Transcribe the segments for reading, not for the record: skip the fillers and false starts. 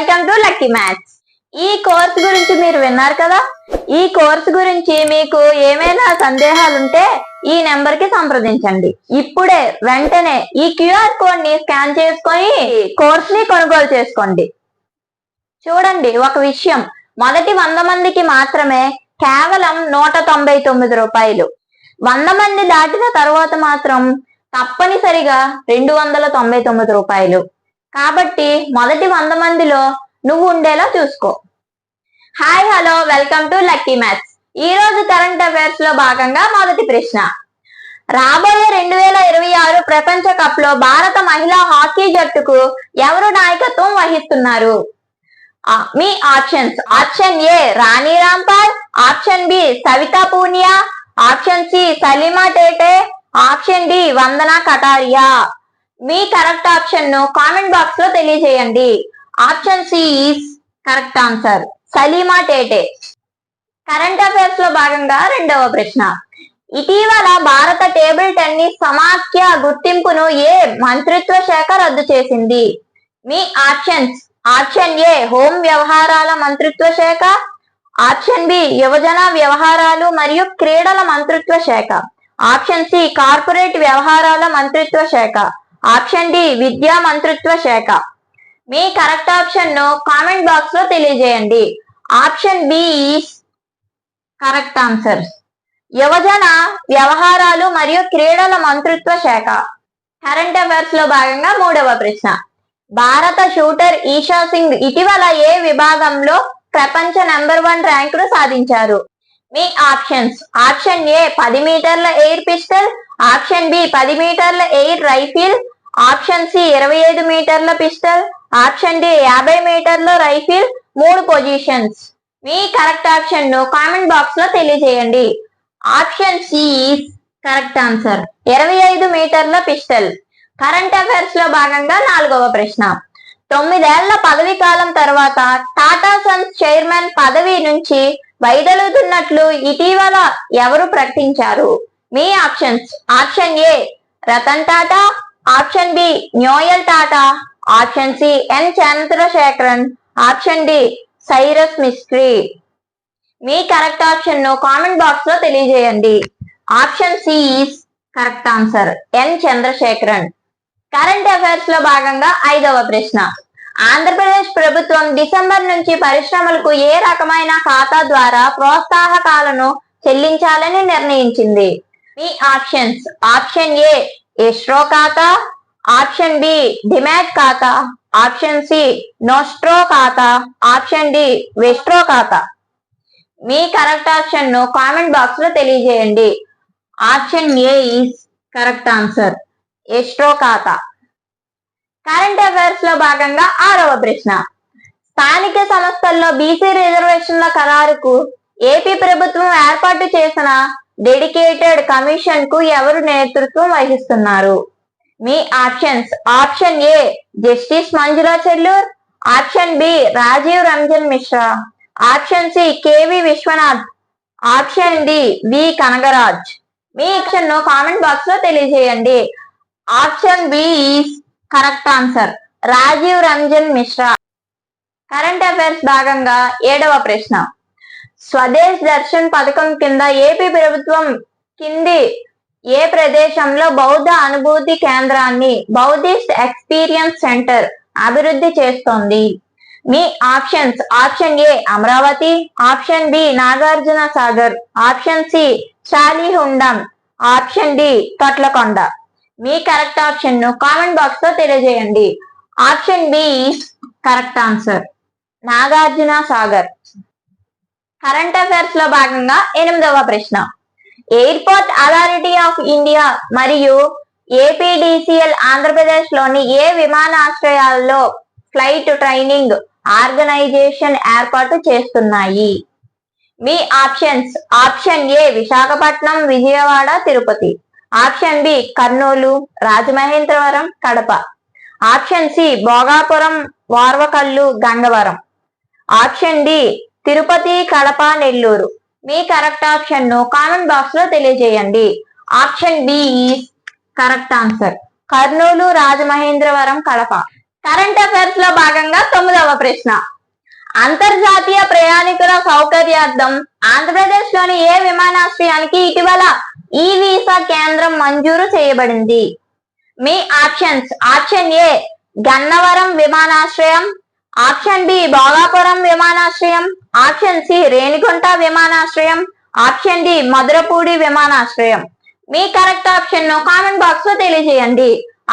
Welcome to lucky maths. ఈ course గురించి మీరు విన్నారు కదా. ఈ కోర్స్ గురించి మీకు ఏమైనా సందేహాలుంటే ఈ నెంబర్ కి సంప్రదించండి. ఇప్పుడే వెంటనే ఈ క్యూఆర్ కోడ్ ని స్కాన్ చేసుకొని కోర్స్ ని కొనుగోలు చేసుకోండి. చూడండి, ఒక విషయం, మొదటి 100 మందికి మాత్రమే కేవలం 199 రూపాయలు. 100 మంది దాటిన తర్వాత మాత్రం తప్పనిసరిగా 299 రూపాయలు. కాబట్టి మొదటి 100 మందిలో నువ్వు ఉండేలా చూసుకో. Hi, hello, welcome to lucky maths. ఈ రోజు కరెంట్ అఫైర్స్ లో భాగంగా మొదటి ప్రశ్న, రాబోయే 2026 ప్రపంచ కప్ లో భారత మహిళా హాకీ జట్టుకు ఎవరు నాయకత్వం వహిస్తున్నారు? మీ options: option A Rani Rampal, option B Savita Punia, option C Salima Tete, option D Vandana Kataria. మీ కరెక్ట్ ఆప్షన్ ను కామెంట్ బాక్స్ లో తెలియజేయండి. Option C is correct answer, Salima Tete. Current affairs లో భాగంగా రెండవ ప్రశ్న, ఇటీవల భారత టేబుల్ టెన్నిస్ సమాఖ్య గుర్తింపును ఏ మంత్రిత్వ శాఖ రద్దు చేసింది? మీ ఆప్షన్స్: ఆప్షన్ ఏ హోం వ్యవహారాల మంత్రిత్వ శాఖ, ఆప్షన్ బి యువజన వ్యవహారాలు మరియు క్రీడల మంత్రిత్వ శాఖ, ఆప్షన్ సి కార్పొరేట్ వ్యవహారాల మంత్రిత్వ శాఖ, ఆప్షన్ డి విద్యా మంత్రిత్వ శాఖ. మీ కరెక్ట్ ఆప్షన్ ను కామెంట్ బాక్స్ లో తెలియజేయండి. Option B is correct answer, యువజన వ్యవహారాలు మరియు క్రీడల మంత్రిత్వ శాఖ. కరెంట్ అఫైర్స్ లో భాగంగా మూడవ ప్రశ్న, భారత షూటర్ ఈషా సింగ్ ఇటీవల ఏ విభాగంలో ప్రపంచ నెంబర్ 1 ర్యాంకును సాధించారు? మీ ఆప్షన్స్: ఆప్షన్ ఏ 10 మీటర్ల ఎయిర్ పిస్టల్, ఆప్షన్ బి 10 మీటర్ల ఎయిర్ రైఫిల్, ఆప్షన్ సి 25 మీటర్ల పిస్టల్, ఆప్షన్ డి 50 మీటర్ల రైఫిల్. 3 పొజిషన్స్. మీ కరెక్ట్ ఆప్షన్ ను కామెంట్ బాక్స్ లో తెలియజేయండి. Option C is correct answer, 25 మీటర్ల పిస్టల్. కరెంట్ అఫైర్స్ లో భాగంగా నాలుగవ ప్రశ్న, 9 ఏళ్ల పదవి కాలం తర్వాత టాటా సన్స్ చైర్మన్ పదవి నుంచి వైదొలుగుతున్నట్లు ఇటీవల ఎవరు ప్రకటించారు? మీ options: option A Ratan Tata, option B Noel Tata, option C N Chandrasekaran, option D Cyrus Mistry. మీ కరెక్ట్ ఆప్షన్ ను కామెంట్ బాక్స్ లో తెలియజేయండి. Option C is correct answer, N Chandrasekaran. Current affairs లో భాగంగా ఐదవ ప్రశ్న, ఆంధ్రప్రదేశ్ ప్రభుత్వం డిసెంబర్ నుంచి పరిశ్రమలకు ఏ రకమైన ఖాతా ద్వారా ప్రోత్సాహకాలను చెల్లించాలని నిర్ణయించింది? మీ ఆప్షన్స్: ఆప్షన్ ఏ ఎస్ట్రో ఖాతా, ఆప్షన్ బి డిమాట్ ఖాతా, ఆప్షన్ సి నోస్ట్రో ఖాతా, ఆప్షన్ డి వెస్ట్రో ఖాతా. మీ కరెక్ట్ ఆప్షన్ ను కామెంట్ బాక్స్ లో తెలియజేయండి. Option A is correct answer, escrow ఖాతా. కరెంట్ అఫైర్స్ లో భాగంగా ఆరవ ప్రశ్న, స్థానిక సంస్థల్లో బీసీ రిజర్వేషన్ల ఖరారుకు ఏపీ ప్రభుత్వం ఏర్పాటు చేసిన డెడికేటెడ్ కమిషన్ కు ఎవరు నేతృత్వం వహిస్తున్నారు? మీ options: option A justice Manjula Chellur, option B Rajiv Ranjan Mishra, option C KV Viswanath, option D V Kanagaraj. మీ ఆప్షన్ ను కామెంట్ బాక్స్ లో తెలియజేయండి. Option B is correct answer, Rajiv Ranjan Mishra. Current affairs భాగంగా ఏడవ ప్రశ్న, స్వదేశ్ దర్శన్ పథకం కింద ఏపీ ప్రభుత్వం కింది ఏ ప్రదేశంలో బౌద్ధ అనుభూతి కేంద్రాన్ని బౌద్ధిస్ట్ ఎక్స్పీరియన్స్ సెంటర్ అభివృద్ధి చేస్తోంది? మీ options: option A Amaravati, option B Nagarjuna Sagar, option C Salihundam, option D Thotlakonda. మీ కరెక్ట్ ఆప్షన్ ను కామెంట్ బాక్స్ లో తెలియజేయండి. Option B is correct answer, Nagarjuna Sagar. Current affairs లో భాగంగా ఎనిమిదవ ప్రశ్న, ఎయిర్పోర్ట్ అథారిటీ ఆఫ్ ఇండియా మరియు ఏపీడీసీఎల్ ఆంధ్రప్రదేశ్ లోని ఏ విమానాశ్రయాల్లో ఫ్లైట్ ట్రైనింగ్ ఆర్గనైజేషన్ ఏర్పాటు చేస్తున్నాయి? మీ options: option A Visakhapatnam, Vijayawada, Tirupati, option B Kurnool, Rajamahendravaram, Kadapa, option C Bhogapuram, Varvakallu, Gangavaram, option D Tirupati, Kadapa, Nellore. మీ కరెక్ట్ ఆప్షన్ ను కామెంట్ బాక్స్ లో తెలియజేయండి. Option B is correct answer, Kurnool, Rajamahendravaram, Kadapa. Current affairs లో భాగంగా 9వ 17వ ప్రశ్న. అంతర్జాతీయ ప్రయాణికుల సౌకర్యార్థం ఆంధ్రప్రదేశ్ లోని ఏ విమానాశ్రయానికి ఇటీవల ఈ వీసా కేంద్రం మంజూరు చేయబడింది? మీ ఆప్షన్స్: ఆప్షన్ ఏ గన్నవరం విమానాశ్రయం, ఆప్షన్ బి భోగాపురం విమానాశ్రయం, ఆప్షన్ సి రేణిగుంట విమానాశ్రయం, ఆప్షన్ డి మధురపూడి విమానాశ్రయం. మీ కరెక్ట్ ఆప్షన్ ను కామెంట్ బాక్స్ లో తెలియజేయండి.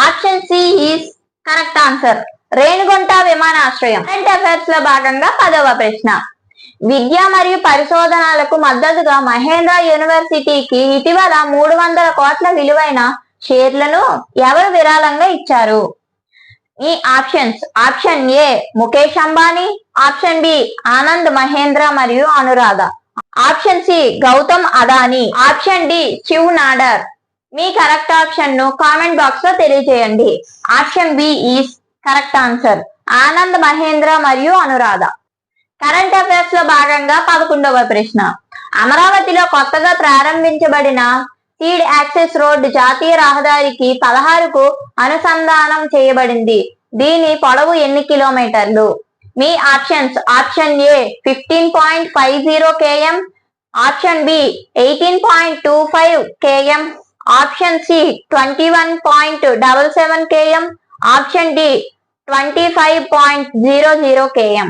Option C is correct answer, Renigunta విమానాశ్రయం. కరెంట్ అఫైర్స్ లో భాగంగా 10వ ప్రశ్న. విద్య మరియు పరిశోధనలకు మద్దతుగా మహేంద్ర యూనివర్సిటీకి ఇటీవల 300 కోట్ల విలువైన షేర్లను ఎవరు విరాళంగా ఇచ్చారు? ఈ options: option A Mukesh Ambani, option B Anand Mahindra మరియు Anuradha, option C Gautam Adani, option D Shiv Nadar. మీ కరెక్ట్ ఆప్షన్ ను కామెంట్ బాక్స్ లో తెలియజేయండి. Option B is correct answer, Anand Mahindra మరియు అనురాధ. కరెంట్ అఫైర్స్ లో భాగంగా 11వ ప్రశ్న. అమరావతిలో కొత్తగా ప్రారంభించబడిన సీడ్ యాక్సెస్ రోడ్ జాతీయ రహదారికి 16కు అనుసంధానం చేయబడింది. దీని పొడవు ఎన్ని కిలోమీటర్లు? మీ options: option A 15.50 km, option B 18.25 km, option C 21.77 km, option D 25.00 km.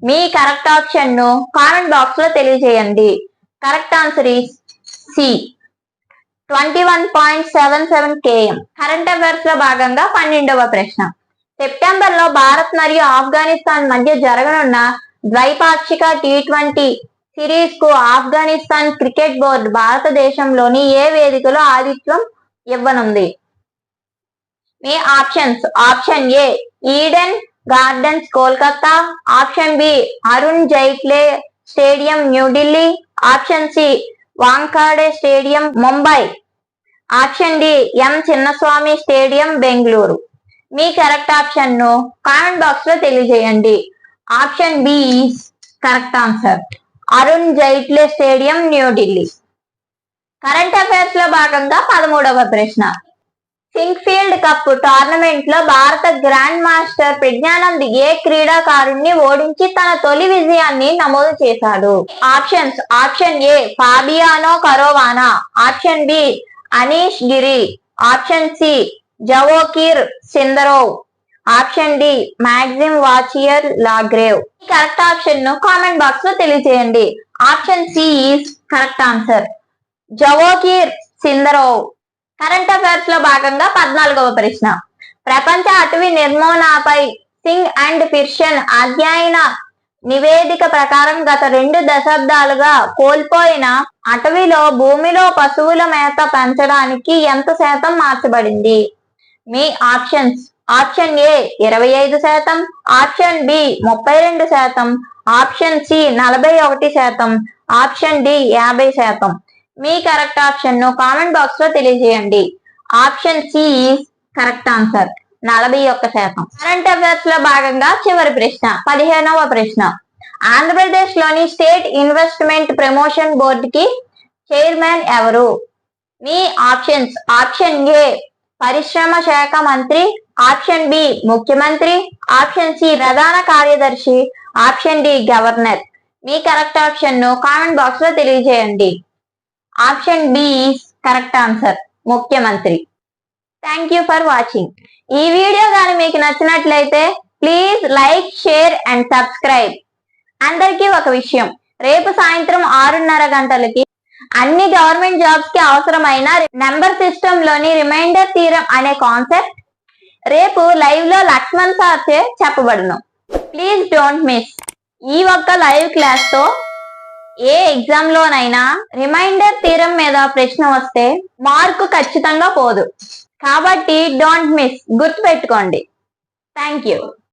మీ కరెక్ట్ ఆప్షన్ ను కామెంట్ బాక్స్ లో తెలియజేయండి. Correct answer is C 21.77 km. Current affairs లో భాగంగా 12వ ప్రశ్న. సెప్టెంబర్ లో భారత్ మరియు ఆఫ్ఘనిస్తాన్ మధ్య జరగనున్న ద్వైపాక్షిక T20 సిరీస్ కు ఆఫ్ఘనిస్తాన్ క్రికెట్ బోర్డు భారతదేశంలోని ఏ వేదికలో ఆతిథ్యం ఇవ్వనుంది? మీ options: option A Eden Gardens Kolkata, option B Arun Jaitley stadium New Delhi, option C Wankhede stadium Mumbai, option D M Chinnaswamy stadium Bengaluru. మీ కరెక్ట్ ఆప్షన్ ను కామెంట్ బాక్స్ లో తెలియజేయండి. Option B is correct answer, Arun Jaitley stadium New Delhi. Current affairs లో భాగంగా 13వ ప్రశ్న. సింక్ఫీల్డ్ కప్ టోర్నమెంట్ లో భారత గ్రాండ్ మాస్టర్ ప్రజ్ఞానంద్ ఏ క్రీడాకారుణ్ణి ఓడించి తన తొలి విజయాన్ని నమోదు చేశాడు? ఆప్షన్స్: ఆప్షన్ ఏ Fabiano Caruana, option B Anish Giri, option C Javokhir Sindarov, option D Maxime Vachier Lagrave. Correct option ను కామెంట్ బాక్స్ లో తెలియజేయండి. Option C is correct answer, Javokhir Sindarov. Current affairs లో భాగంగా 14వ ప్రశ్న. ప్రపంచ అటవీ నిర్మూలనపై సింగ్ అండ్ పిర్షన్ అధ్యయన నివేదిక ప్రకారం గత 2 దశాబ్దాలుగా కోల్పోయిన అటవీలో భూమిలో పశువుల మేత పెంచడానికి ఎంత శాతం మార్చబడింది? మీ options: option A 25%, option B 32%, option C 41%, option D 50%. మీ కరెక్ట్ ఆప్షన్ ను కామెంట్ బాక్స్ లో తెలియజేయండి. Option C is correct answer, 41%. Current affairs లో భాగంగా చివరి ప్రశ్న 15వ ప్రశ్న. ఆంధ్రప్రదేశ్ లోని స్టేట్ ఇన్వెస్ట్మెంట్ ప్రమోషన్ బోర్డు కి చైర్మన్ ఎవరు? మీ ఆప్షన్స్: ఆప్షన్ ఏ పరిశ్రమ శాఖ మంత్రి, ఆప్షన్ బి ముఖ్యమంత్రి, ఆప్షన్ సి ప్రధాన కార్యదర్శి, ఆప్షన్ డి గవర్నర్. మీ కరెక్ట్ ఆప్షన్ ను కామెంట్ బాక్స్ లో తెలియజేయండి. Option B is correct answer, ముఖ్యమంత్రి. Thank you for watching. ఈ వీడియో కానీ మీకు నచ్చినట్లయితే please like, share and subscribe. అందరికీ ఒక విషయం, రేపు సాయంత్రం 6:30 గంటలకి అన్ని గవర్నమెంట్ జాబ్స్ కి అవసరమైన నెంబర్ సిస్టమ్ లోని రిమైండర్ థీరం అనే కాన్సెప్ట్ రేపు లైవ్ లో లక్ష్మణ్ సార్ చే చెప్పబడును. Please don't miss. ఈ ఒక్క లైవ్ క్లాస్ తో ఏ ఎగ్జామ్ లోనైనా రిమైండర్ థీరం మీద ప్రశ్న వస్తే మార్కు ఖచ్చితంగా పోదు. కాబట్టి డోంట్ మిస్, గుర్తుపెట్టుకోండి. Thank you.